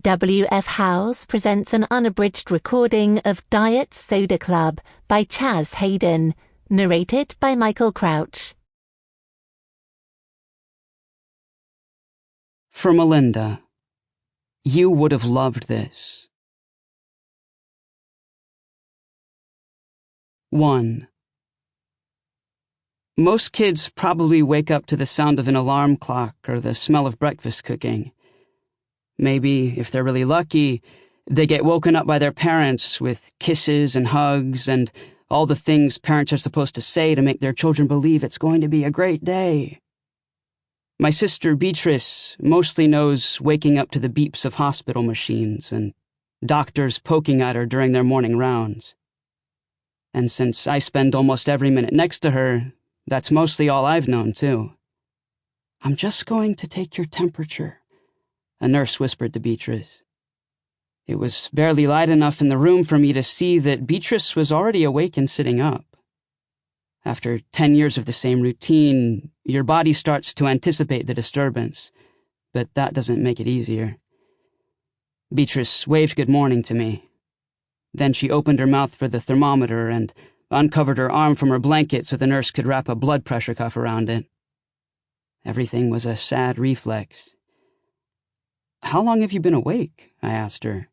W.F. Howes presents an unabridged recording of Diet Soda Club by Chaz Hayden, narrated by Michael Crouch. For Melinda, you would have loved this. 1. Most kids probably wake up to the sound of an alarm clock or the smell of breakfast cooking. Maybe, if they're really lucky, they get woken up by their parents with kisses and hugs and all the things parents are supposed to say to make their children believe it's going to be a great day. My sister Beatrice mostly knows waking up to the beeps of hospital machines and doctors poking at her during their morning rounds. And since I spend almost every minute next to her, that's mostly all I've known, too. "I'm just going to take your temperature," a nurse whispered to Beatrice. It was barely light enough in the room for me to see that Beatrice was already awake and sitting up. After 10 years of the same routine, your body starts to anticipate the disturbance, but that doesn't make it easier. Beatrice waved good morning to me. Then she opened her mouth for the thermometer and uncovered her arm from her blanket so the nurse could wrap a blood pressure cuff around it. Everything was a sad reflex. "How long have you been awake?" I asked her.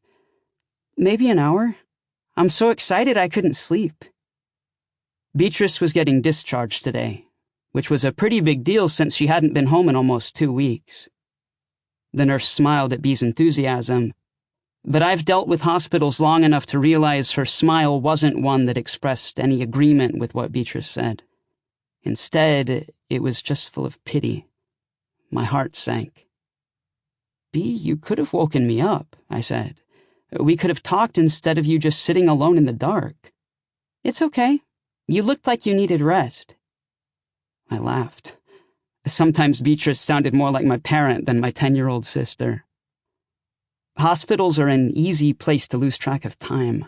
"Maybe an hour. I'm so excited I couldn't sleep." Beatrice was getting discharged today, which was a pretty big deal since she hadn't been home in almost 2 weeks. The nurse smiled at Bee's enthusiasm, but I've dealt with hospitals long enough to realize her smile wasn't one that expressed any agreement with what Beatrice said. Instead, it was just full of pity. My heart sank. "Bee, you could have woken me up," I said. "We could have talked instead of you just sitting alone in the dark." "It's okay. You looked like you needed rest." I laughed. Sometimes Beatrice sounded more like my parent than my 10-year-old sister. Hospitals are an easy place to lose track of time.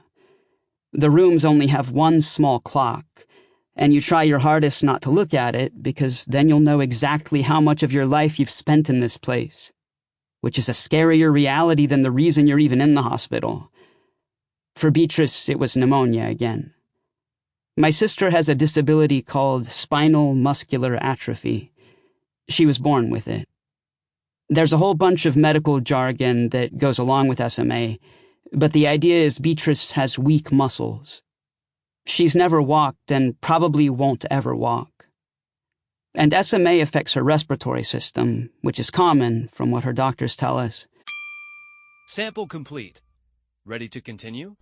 The rooms only have one small clock, and you try your hardest not to look at it because then you'll know exactly how much of your life you've spent in this place, which is a scarier reality than the reason you're even in the hospital. For Beatrice, it was pneumonia again. My sister has a disability called spinal muscular atrophy. She was born with it. There's a whole bunch of medical jargon that goes along with SMA, but the idea is Beatrice has weak muscles. She's never walked and probably won't ever walk. And SMA affects her respiratory system, which is common from what her doctors tell us. Sample complete. Ready to continue?